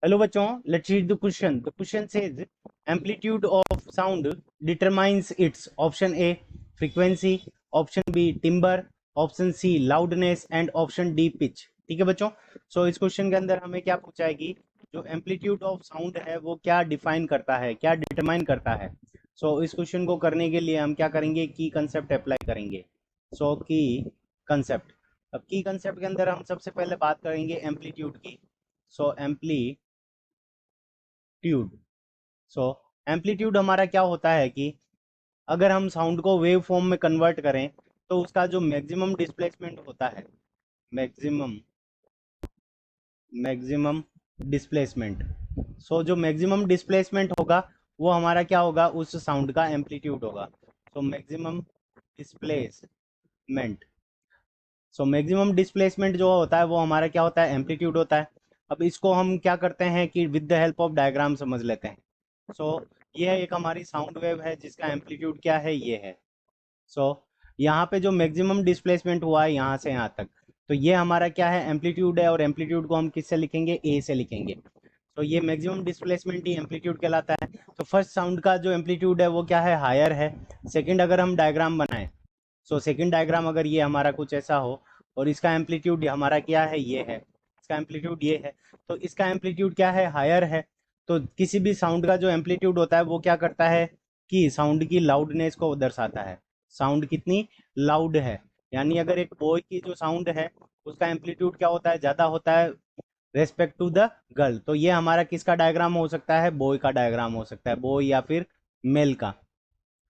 Hello बच्चों, let's read the question. The question says amplitude of sound determines its option A frequency, option B timbre, option C loudness and option D pitch. ठीक है बच्चों, सो इस question के अंदर हमें क्या पूछा है कि जो एम्पलीट्यूड ऑफ साउंड है वो क्या डिफाइन करता है, क्या डिटरमाइन करता है। सो इस क्वेश्चन को करने के लिए हम क्या करेंगे, की कंसेप्ट अप्लाई करेंगे। सो की कंसेप्ट, अब की कंसेप्ट के अंदर हम सबसे पहले बात करेंगे एम्पलीट्यूड की। सो एम्पलीट्यूड, सो एम्पलीट्यूड हमारा क्या होता है कि अगर हम साउंड को वेव फॉर्म में कन्वर्ट करें तो उसका जो मैक्सिमम डिस्प्लेसमेंट होता है, मैक्सिमम मैक्सिमम डिस्प्लेसमेंट, सो जो मैक्सिमम डिस्प्लेसमेंट होगा वो हमारा क्या होगा, उस साउंड का एम्पलीट्यूड होगा। So maximum displacement, so maximum displacement जो होता है वो हमारा क्या होता है, एम्पलीट्यूड होता है। अब इसको हम क्या करते हैं कि with the help of diagram समझ लेते हैं। सो ये एक हमारी साउंड वेव है जिसका एम्पलीट्यूड क्या है, ये है। सो यहाँ पे जो मैक्सिमम डिस्प्लेसमेंट हुआ है यहाँ से यहाँ तक, तो ये हमारा क्या है, एम्पलीट्यूड है। और एम्पलीट्यूड को हम किससे लिखेंगे, ए से लिखेंगे। तो ये मैक्सिमम डिस्प्लेसमेंट ही एम्पलीट्यूड कहलाता है। तो फर्स्ट साउंड का जो एम्पलीट्यूड है वो क्या है, हायर है। सेकंड अगर हम डायग्राम बनाएं, सो सेकंड डायग्राम अगर ये हमारा कुछ ऐसा हो और इसका एम्पलीट्यूड हमारा क्या है, ये है, इसका एम्पलीट्यूड ये है, तो इसका एम्पलीट्यूड क्या है, हायर है। तो किसी भी साउंड का जो एम्पलीट्यूड होता है वो क्या करता है कि साउंड की लाउडनेस को दर्शाता है, साउंड कितनी लाउड है। यानी अगर एक बॉय की जो साउंड है उसका एम्पलीट्यूड क्या होता है, ज्यादा होता है रेस्पेक्ट टू द गर्ल, तो ये हमारा किसका डायग्राम हो सकता है, बॉय का डायग्राम हो सकता है, बॉय या फिर मेल का।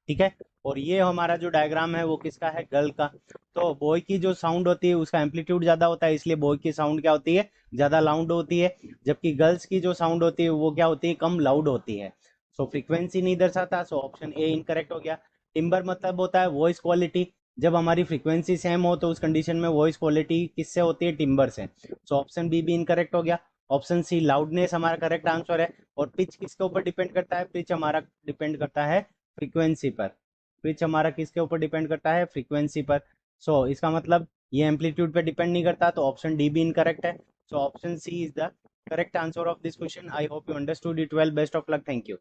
ठीक है, और ये हमारा जो डायग्राम है वो किसका है, गर्ल का। तो बॉय की जो साउंड होती है उसका एम्पलीट्यूड ज्यादा होता है, इसलिए बॉय की साउंड क्या होती है, ज्यादा लाउड होती है। जबकि गर्ल्स की जो साउंड होती है वो क्या होती है, कम लाउड होती है। सो फ्रीक्वेंसी नहीं दर्शाता, सो ऑप्शन ए इनकरेक्ट हो गया। टिम्बर मतलब होता है वॉइस क्वालिटी, जब हमारी फ्रीक्वेंसी सेम हो तो उस कंडीशन में वॉइस क्वालिटी किससे होती है, टिम्बर से। सो ऑप्शन बी भी इनकरेक्ट हो गया। ऑप्शन सी लाउडनेस हमारा करेक्ट आंसर है। और पिच किसके ऊपर डिपेंड करता है, पिच हमारा डिपेंड करता है फ्रीक्वेंसी पर। पिच हमारा किसके ऊपर डिपेंड करता है, फ्रीक्वेंसी पर। सो इसका मतलब ये एम्पलीट्यूड पे डिपेंड नहीं करता, तो ऑप्शन डी भी इनकरेक्ट है। So option C is the correct answer of this question. I hope you understood it well. Best of luck, thank you.